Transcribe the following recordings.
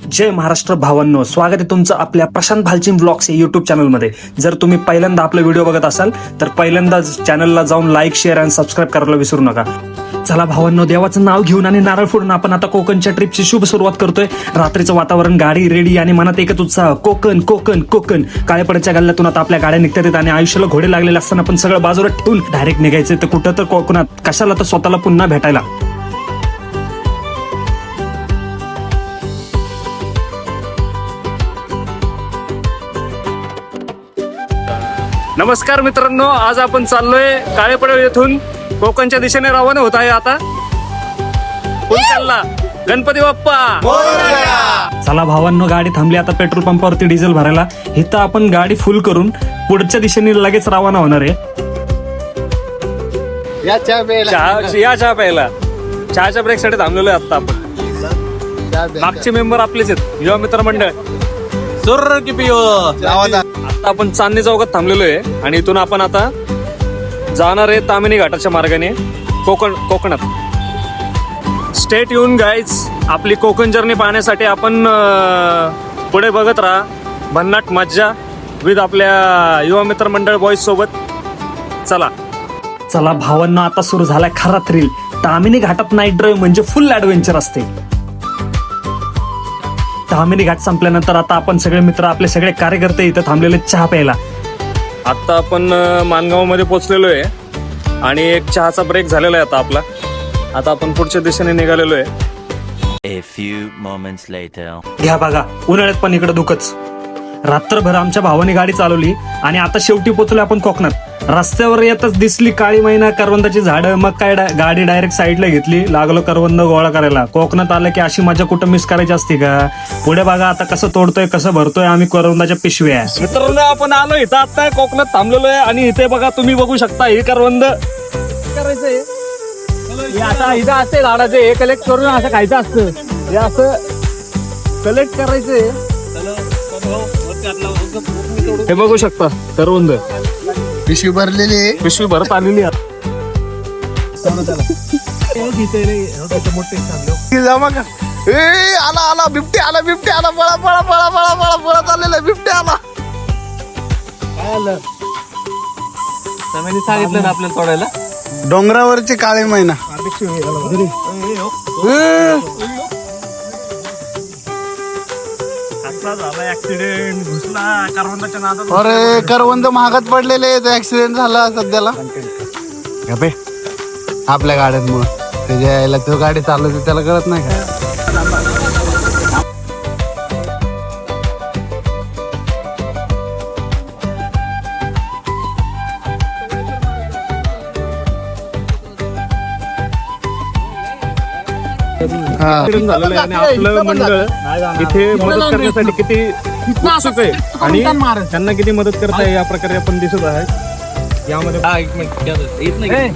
जय महाराष्ट्र भावांनो, स्वागत आहे तुमचं आपल्या प्रशांत भालचीन व्लॉग्स या युट्यूब चॅनलमध्ये. जर तुम्ही पहिल्यांदा आपला व्हिडिओ बघत असाल तर पहिल्यांदा चॅनलला जाऊन लाईक, शेअर आणि सबस्क्राईब करायला विसरू नका. चला भावांनो, देवाचं नाव घेऊन आणि नारळ फोडून आपण आता कोकणच्या ट्रिपची शुभ सुरुवात करतोय. रात्रीचं वातावरण, गाडी रेडी आणि मनात एकच उत्साह, कोकण कोकण कोकण. काळेपडच्या गल्ल्यातून आता आपल्या गाड्या निघतात आणि आयुष्याला घोडे लागलेले असताना आपण सगळं बाजूला ठेवून डायरेक्ट निघायचं तर कुठं तर कोकणात, कशाला तर स्वतःला पुन्हा भेटायला. नमस्कार मित्रांनो, आज आपण चाललोय काळेपडळ येथून कोकणच्या दिशेने रवाना होत आहे. आता पुलकल्ला गणपती बाप्पा. चला भावांनो, गाडी थांबली आता पेट्रोल पंपावरती डिझेल भरायला. इथं आपण गाडी फुल करून पुढच्या दिशेने लगेच रवाना होणार आहे. या चहा प्यायला चहाच्या ब्रेक साठी थांबलेलो आहे आता आपण. मागचे मेंबर आपलेच आहेत, युवा मित्र मंडळ. सुर की पिओ. आता आपण चांदणी चौकात थांबलेलो आहे आणि इथून आपण आता जाणार आहे तामिनी घाटाच्या मार्गाने कोकणात. स्टेट येऊन गाईज, आपली कोकण जर्नी पाहण्यासाठी आपण पुढे बघत राहा. भन्नाट मज्जा विथ आपल्या युवा मित्र मंडळ बॉईज सोबत. चला भावांना, आता सुरू झालाय खरा थ्रिल. तामिनी घाटात नाईट ड्राईव्ह म्हणजे फुल ऍडव्हेंचर असते. तामिनी घाट संपल्यानंतर आता आपण सगळे मित्र, आपले सगळे कार्यकर्ते इथं थांबलेले चहा प्यायला. आता आपण मानगाव मध्ये पोहोचलेलो आहे आणि एक चहाचा ब्रेक झालेला आहे आता आपला. आता आपण पुढच्या दिशेने निघालेलो आहे. A few moments later. घ्या बघा, उन्हाळ्यात पण इकडे दुखच. रात्रभर आमच्या भावाने गाडी चालवली आणि आता शेवटी पोहोचलो आपण कोकणात. रस्त्यावर येतच दिसली काळी मैना, करवंदाची झाडं. मग काय गाडी डायरेक्ट साईडला घेतली, लागलो करवंद गोळा करायला. कोकणात आलं की अशी मजा कुठं मिस करायची असते का? पुढे बघा आता कसं तोडतोय, कसं भरतोय आम्ही करवंदाच्या पिशव्या. मित्रांनो, आपण आलो इथं आता कोकणात थांबलेलो आहे आणि इथे बघा, तुम्ही बघू शकता हे करवंद करायचंय. आता इथं असते झाडाचे, हे कलेक्ट करून असं खायचं असतं. हे असं कलेक्ट करायचंय. हे बघू शकता करवंद पिशवी भरलेली, पिशवी भरत आलेली आहे. जमा का? आला बिबटे आला बळा बळा बळा बळा बळा बळत आलेला बिबटे आला. काय आलं? सांगितलं ना आपल्याला तोडायला. डोंगरावरची काळी मैना. ऍक्सिडेंट घुसला करवंदाच्या नादात. अरे करवंद महागात पडलेले, ऍक्सिडेंट झाला सध्याला. आपल्या गाड्यात मग त्याच्या यायला तो गाडी चालवते त्याला कळत नाही का? झालेलं आहे आणि आपलं मंडळ इथे मदत करण्यासाठी किती उत्सुक आहे आणि त्यांना किती मदत करताय या प्रकारे आपण दिसत आहे. यामध्ये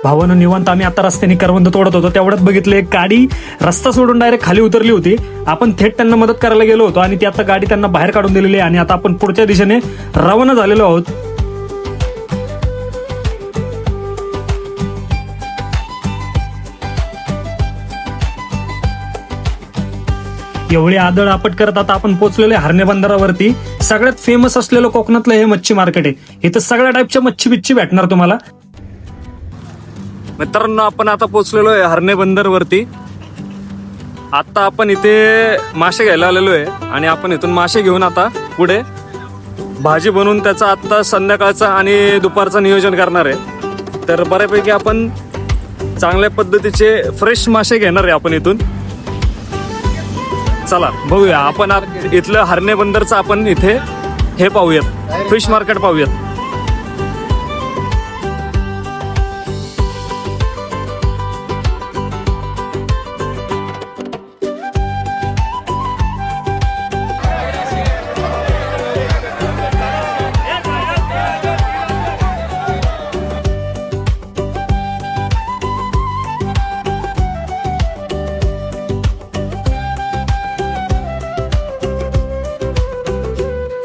भावानं निवांत आम्ही आता रस्त्याने करवंद तोडत होतो, तेवढ्यात बघितलं एक गाडी रस्ता सोडून डायरेक्ट खाली उतरली होती. आपण थेट त्यांना मदत करायला गेलो होतो आणि ती आता गाडी त्यांना बाहेर काढून दिलेली आहे आणि आता आपण पुढच्या दिशेने रवाना झालेलो आहोत. एवढी आदळ आपट करत आता आपण पोहोचलेलो आहे हरणे बंदरावरती. सगळ्यात फेमस असलेलं कोकणातलं हे मच्छी मार्केट आहे. इथं सगळ्या टाईपच्या मच्छी बिच्छी भेटणार तुम्हाला. मित्रांनो, आपण आता पोहोचलेलो आहे हरणे बंदरवरती. आता आपण इथे मासे घ्यायला आलेलो आहे आणि आपण इथून मासे घेऊन आता पुढे भाजी बनवून त्याचा आता संध्याकाळचा आणि दुपारचं नियोजन करणार आहे. तर बऱ्यापैकी आपण चांगल्या पद्धतीचे फ्रेश मासे घेणार आहे आपण इथून. चला बघूया, आपण इथलं हरणे बंदरचं आपण इथे हे पाहूयात, फिश मार्केट पाहूयात.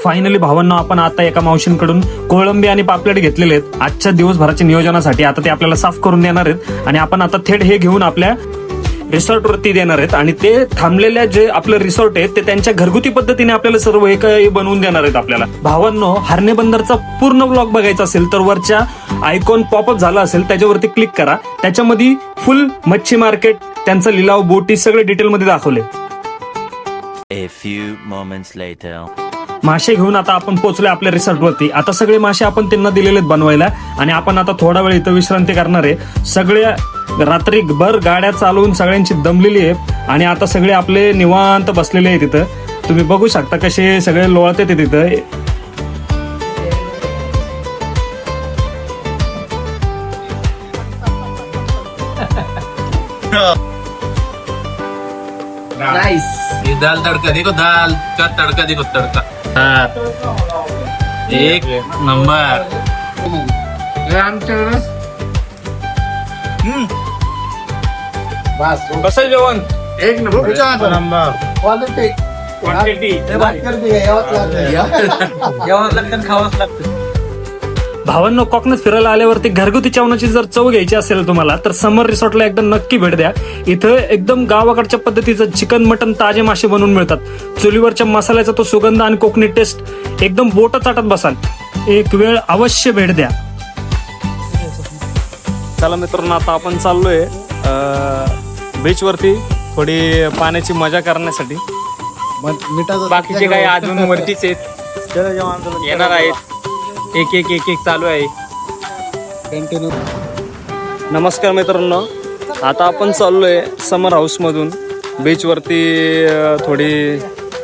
फायनली भावांना, आपण आता एका मावशींकडून कोळंबी आणि पापलेट घेतलेले आहेत आजच्या दिवसभराच्या नियोजनासाठी. आता ते आपल्याला साफ करून देणार आहेत आणि आपण आता थेट हे घेऊन आपल्या रिसॉर्टवरती देणार आहेत आणि ते थांबलेल्या जे आपलं रिसॉर्ट आहे ते त्यांच्या घरगुती पद्धतीने आपल्याला सर्व हे काही बनवून देणार आहेत आपल्याला. भावांनो, हरणे बंदरचा पूर्ण ब्लॉग बघायचा असेल तर वरच्या आयकॉन पॉपअप झाला असेल त्याच्यावरती क्लिक करा. त्याच्यामध्ये फुल मच्छी मार्केट, त्यांचा लिलाव, बोटी सगळे डिटेलमध्ये दाखवले. A few moments later. मासे घेऊन आता आपण पोहोचलोय आपल्या रिसॉर्टवरती. आता सगळे मासे आपण त्यांना दिलेले आहेत बनवायला आणि आपण आता थोडा वेळ इथं विश्रांती करणार आहे. सगळे रात्रीभर गाड्या चालवून सगळ्यांची दमलेली आहे आणि आता सगळे आपले निवांत बसलेले आहेत तिथं. तुम्ही बघू शकता कसे सगळे लोळते ते तिथं. ये दाल तड़का देखो, दाल का तड़का देखो, तड़का एक नंबर. कसं जेवण? एक नंबर क्वालिटी. भावांनो, कोकणात फिरायला आल्यावरती घरगुती जेवणाची जर चव घ्यायची असेल तुम्हाला तर समर रिसॉर्टला एकदा नक्की भेट द्या. इथं एकदम गावाकडच्या पद्धतीचं चिकन, मटन, ताजे मासे बनवून मिळतात. चुलीवरच्या मसाल्याचा तो सुगंध आणि कोकणी टेस्ट एकदम बोट चाटत बसाल. एक वेळ अवश्य भेट द्या. चला मित्रांनो, आता आपण चाललोय बीचवरती थोडी पाण्याची मजा करण्यासाठी. बाकीचे काही अजून वरतीच आहेत, येणार आहेत. एक एक एक एक चालू आहे. नमस्कार मित्रांनो, आता आपण चाललोय समर हाऊसमधून बीचवरती थोडी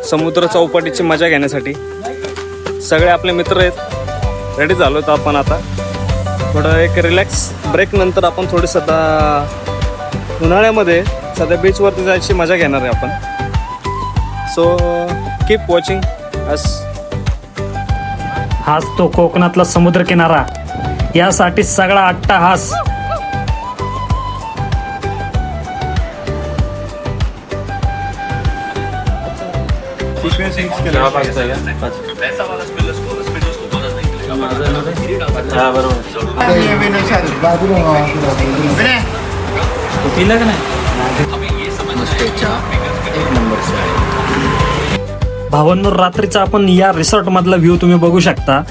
समुद्र चौपाटीची मजा घेण्यासाठी. सगळे आपले मित्र आहेत, रेडी झालो तर आपण आता थोडं एक रिलॅक्स ब्रेक नंतर आपण थोडी सध्या उन्हाळ्यामध्ये सध्या बीचवरती जायची मजा घेणार आहे आपण. So keep watching us. हाच तो कोकणातला समुद्र किनारा, यासाठी सगळा अट्टाहास. भावांनो, रात्रीचा आपण या रिसॉर्ट मधला व्ह्यू तुम्ही बघू शकता.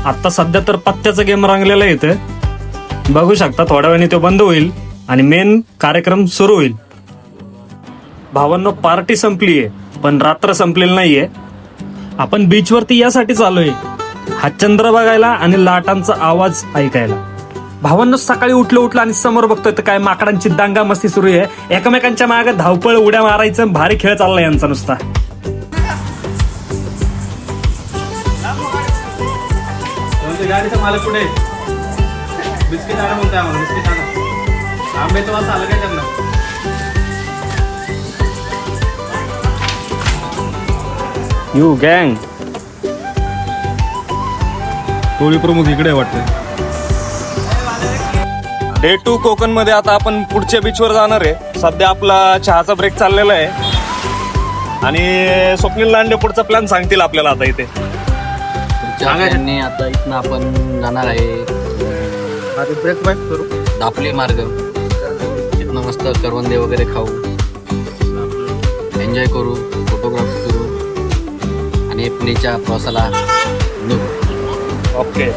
आता सध्या तर पत्त्याचा गेम रंगलेला आहे इथे. बघू शकता थोड्या वेळाने तो बंद होईल आणि मेन कार्यक्रम सुरू होईल. भावांनो, पार्टी संपलीये पण रात्र संपलेली नाहीये. आपण बीचवरती यासाठी चाललोय हा चंद्र बघायला आणि लाटांचा आवाज ऐकायला. भावांनो, सकाळी उठलं आणि समोर बघतोय तर काय माकडांची दांगा मस्ती सुरू आहे. एकमेकांच्या मागे धावपळ, उड्या मारायचं, भारी खेळ चाललाय यांचा नुसता. गाडीचा मालक कुठे? बिस्किट आणा म्हणताय आम्हाला, बिस्किट आणा. आंब्याचं वास आलं काय त्यांना? यू गँग. टोळी प्रमुख इकडे वाटतं. डे 2 कोकण मध्ये आता आपण पुढच्या बीचवर जाणार आहे. सध्या आपला चहाचा ब्रेक चाललेला आहे आणि स्वप्नील लांडे पुढचा प्लॅन सांगतील आपल्याला आता इथे. त्यांनी आता इथनं आपण जाणार आहे ब्रेक करू. दापली मार्ग. तिथनं मस्त करवंदे वगैरे खाऊ, एन्जॉय करू, फोटोग्राफी करू आणि पुणेच्या प्रवासाला निघू. ओके,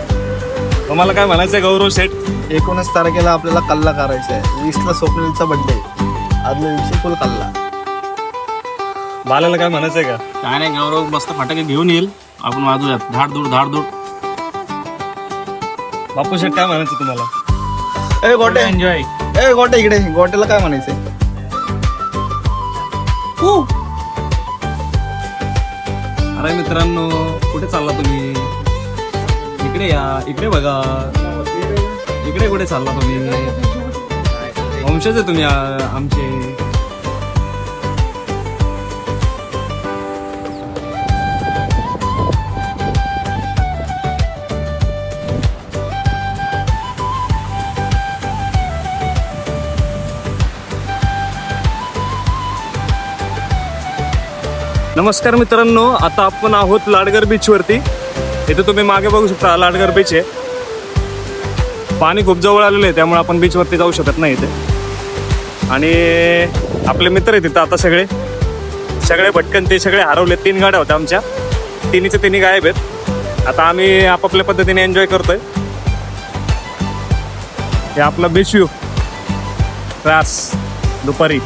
तुम्हाला काय म्हणायचंय गौरव शेठ? 19 तारखेला आपल्याला कल्ला करायचा आहे. 20ला स्वप्नीलचा बर्थडे, आदल्या दिवशी फुल कल्ला. बालाला काय म्हणायचंय का? काय नाही, गौरव मस्त फटाके घेऊन येईल, आपण वाजूयात. धाडधूड धाडधूड. बापू शेठ काय म्हणायचं तुम्हाला? ए गोटे, एन्जॉय. ए गोटे इकडे. गोटेला काय म्हणायचंय? अरे मित्रांनो, कुठे चालला तुम्ही? इकडे या, इकडे बघा. इकडे कुठे चालला तुम्ही? वंशज आहे तुम्ही आमचे. नमस्कार मित्रांनो, आता आपण आहोत लाडगर बीचवरती. इथे तुम्ही मागे बघू शकता लाडगर बीच आहे. पाणी खूप जवळ आलेलं आहे त्यामुळे आपण बीचवरती जाऊ शकत नाही इथे. आणि आपले मित्र आहेत तिथं आता सगळे भटकन ते सगळे हरवले. 3 गाड्या होत्या आमच्या, तिन्हीचे तिन्ही गायब आहेत. आता आम्ही आपापल्या पद्धतीने एन्जॉय करतोय. हे आपला बीच व्ह्यू रास दुपारी.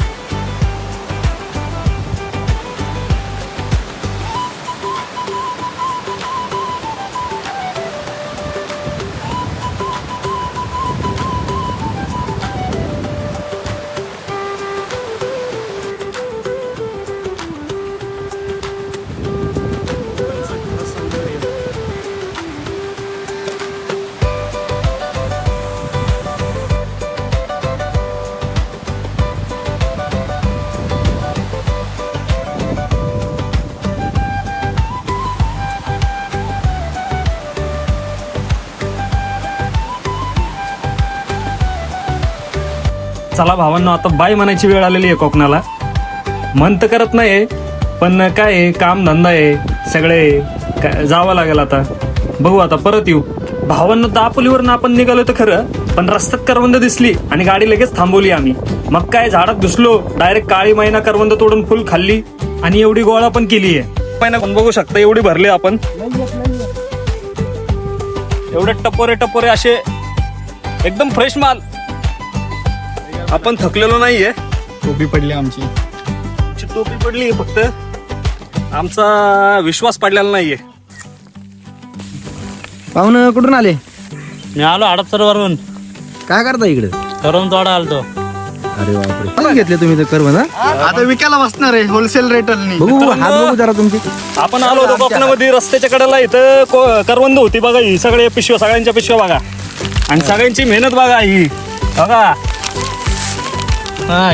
चला भावांनो, आता बाय म्हणायची वेळ आलेली आहे कोकणाला. मन तर करत नाही, पण काय आहे, काम धंदा आहे, सगळे जावं लागेल. आता बघू, आता परत येऊ. भावांनो, दापोलीवरनं आपण निघालो तर खरं, पण रस्त्यात करवंद दिसली आणि गाडी लगेच थांबवली आम्ही. मग काय झाडात घुसलो, डायरेक्ट काळी मैना करवंद तोडून फुल खाल्ली आणि एवढी गोळा पण केली आहे. मैना पण बघू शकता एवढी भरली आपण. एवढे टपोरे असे एकदम फ्रेश माल. आपण थकलेलो नाहीये. टोपी पडली आमची. टोपी पडली, फक्त आमचा विश्वास पडलेला नाहीये. पाहुणं कुठून आले? मी आलो हडपसरवरून, काय करता इकडे? करून तोडा आलतो. अरे बापरे, किती घेतले तुम्ही ते करवंद? आता विकायला बसणार आहे होलसेल रेटनी. बघू हात बघू जरा तुमची. आपण आलो होतो कोकणामध्ये, रस्त्याच्या कडेला इथं करवंद होती बघा. ही सगळे पिशव्या, सगळ्यांच्या पिशव्या बघा, आणि सगळ्यांची मेहनत बघा. ही बघा,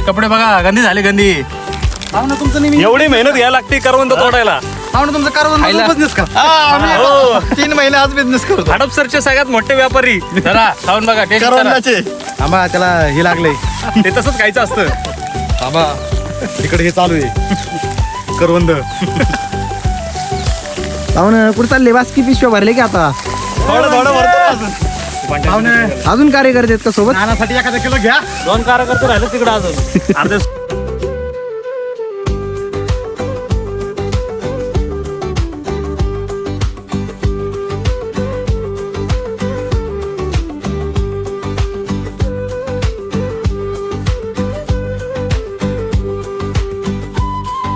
कपडे बघा, गंदी झाली गंदी. पाहुणं तुमचं नेहमी एवढी मेहनत घ्यायला लागते करवंद तोडायला. पाहुणं तुमचं करवंद बिझनेस का? हो. 3 महिने आज बिझनेस करतो हडपसरचे सगळ्यात मोठे व्यापारी. जरा खाऊन बघा, टेस्ट करा. करवंदाचे. आंबा त्याला हे लागले. ते तसंच खायचं असतं. आंबा तिकडे हे चालू आहे करवंद. पाहुणं कुठे चालले? बासकी पिशव्या भरले की आता? थोडं भरतो अजून. पाहुणं अजून कार्यकर्ते आहेत का सोबत? नानासाठी एखादा किलो घ्या. 2 कार्यकर्ते राहिले तिकडे अजून. अर्धे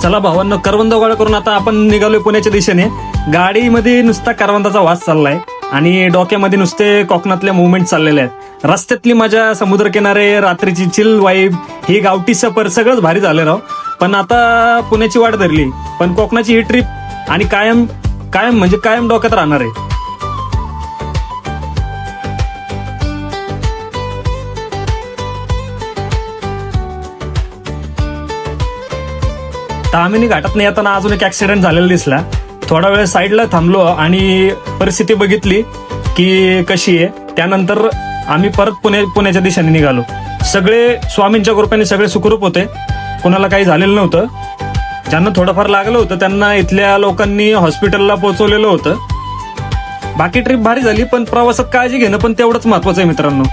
चला भावांनो, करवंद गोळा करून आता आपण निघालोय पुण्याच्या दिशेने. गाडीमध्ये नुसता करवंदाचा वास चाललाय आणि डोक्यामध्ये नुसते कोकणातल्या मुवमेंट चाललेले आहेत. रस्त्यातली मजा, समुद्रकिनारे, रात्रीची चिल वाईब, ही गावठी सफर, सगळंच भारी झालं राव. पण आता पुण्याची वाट धरली, पण कोकणाची ही ट्रिप आणि कायम म्हणजे कायम डोक्यात राहणार आहे. तामिनी घाटात नाही येताना अजून एक ऍक्सिडेंट झालेला दिसला. थोडा वेळ साईडला थांबलो आणि परिस्थिती बघितली की कशी आहे. त्यानंतर आम्ही परत पुण्याच्या दिशेने निघालो. सगळे स्वामींच्या कृपेने सगळे सुखरूप होते, कोणाला काही झालेलं नव्हतं. ज्यांना थोडंफार लागलं होतं त्यांना इथल्या लोकांनी हॉस्पिटलला पोहोचवलेलं होतं. बाकी ट्रिप भारी झाली, पण प्रवासात काळजी घेणं पण तेवढंच महत्वाचं आहे मित्रांनो.